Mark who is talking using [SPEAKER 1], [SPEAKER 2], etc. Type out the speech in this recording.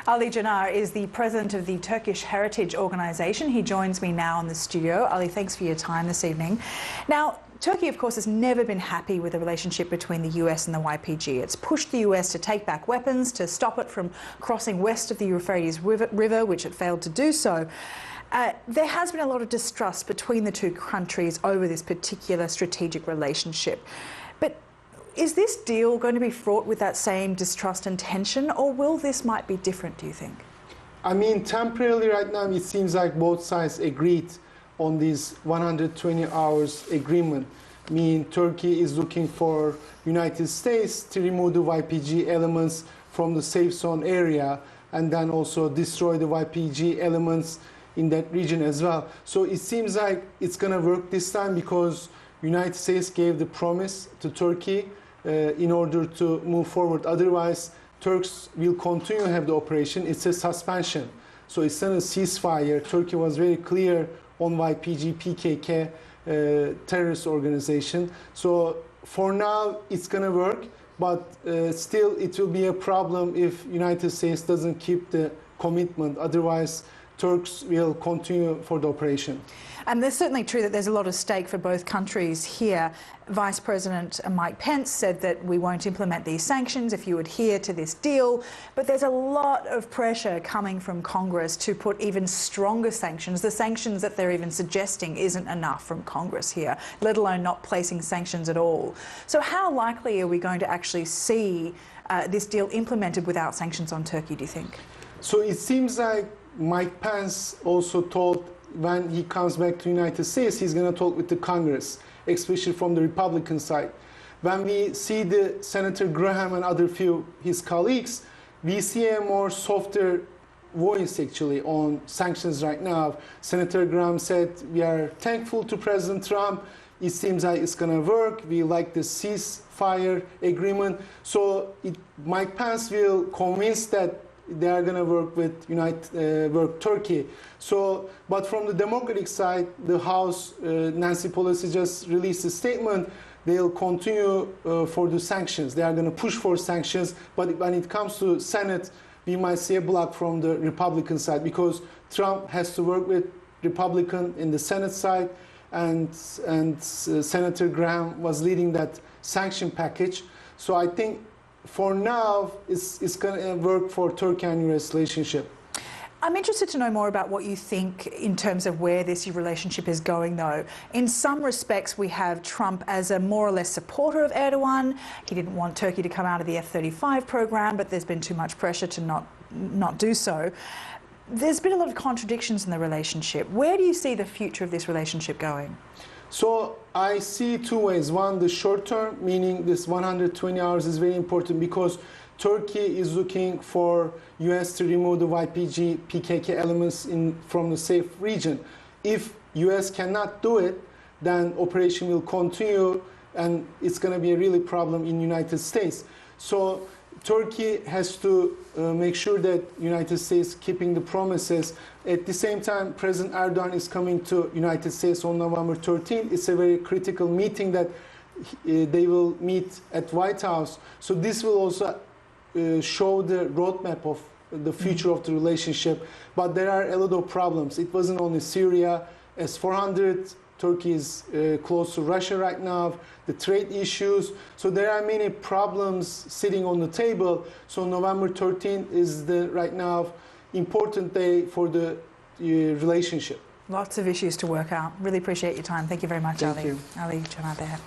[SPEAKER 1] Ali Cinar is the president of the Turkish Heritage Organization. He joins me now in the studio. Ali, thanks for your time this evening. Now, Turkey, of course, has never been happy with the relationship between the US and the YPG. It's pushed the US to take back weapons, to stop it from crossing west of the Euphrates River, which it failed to do so. There has been a lot of distrust between the two countries over this particular strategic relationship. But is this deal going to be fraught with that same distrust and tension, or will this might be different, do you think?
[SPEAKER 2] I mean, temporarily right now, it seems like both sides agreed on this 120 hours agreement. I mean, Turkey is looking for United States to remove the YPG elements from the safe zone area and then also destroy the YPG elements in that region as well. So it seems like it's going to work this time because United States gave the promise to Turkey in order to move forward. Otherwise, Turks will continue to have the operation. It's a suspension. So it's not a ceasefire. Turkey was very clear on YPG, PKK, terrorist organization. So for now, it's going to work. But still, it will be a problem if United States doesn't keep the commitment. Otherwise, Turks will continue for the operation.
[SPEAKER 1] And there's certainly true that there's a lot of stake for both countries here. Vice President Mike Pence said that we won't implement these sanctions if you adhere to this deal. But there's a lot of pressure coming from Congress to put even stronger sanctions. The sanctions that they're even suggesting isn't enough from Congress here, let alone not placing sanctions at all. So how likely are we going to actually see this deal implemented without sanctions on Turkey, do you think?
[SPEAKER 2] So it seems like Mike Pence also told when he comes back to the United States, he's going to talk with the Congress, especially from the Republican side. When we see the Senator Graham and other few his colleagues, we see a more softer voice actually on sanctions right now. Senator Graham said, we are thankful to President Trump. It seems like it's going to work. We like the ceasefire agreement. So Mike Pence will convince that they are going to work with Turkey. So, but from the Democratic side, the House, Nancy Pelosi just released a statement. They'll continue for the sanctions. They are going to push for sanctions. But when it comes to Senate, we might see a block from the Republican side because Trump has to work with Republican in the Senate side, and Senator Graham was leading that sanction package. So I think for now, it's going to work for Turkey and US relationship.
[SPEAKER 1] I'm interested to know more about what you think in terms of where this relationship is going, though. In some respects, we have Trump as a more or less supporter of Erdogan. He didn't want Turkey to come out of the F-35 program, but there's been too much pressure to not do so. There's been a lot of contradictions in the relationship. Where do you see the future of this relationship going?
[SPEAKER 2] So I see two ways. One, the short term, meaning this 120 hours is very important because Turkey is looking for US to remove the YPG, PKK elements from the safe region. If US cannot do it, then operation will continue and it's going to be a really problem in United States. So Turkey has to make sure that United States keeping the promises. At the same time, President Erdogan is coming to United States on November 13th. It's a very critical meeting that they will meet at White House. So this will also show the roadmap of the future of the relationship. But there are a lot of problems. It wasn't only Syria, S-400, Turkey is close to Russia right now, the trade issues. So there are many problems sitting on the table. So November 13th is right now important day for the relationship.
[SPEAKER 1] Lots of issues to work out. Really appreciate your time. Thank you very much, Ali.
[SPEAKER 2] Thank you.
[SPEAKER 1] Ali Cinar there.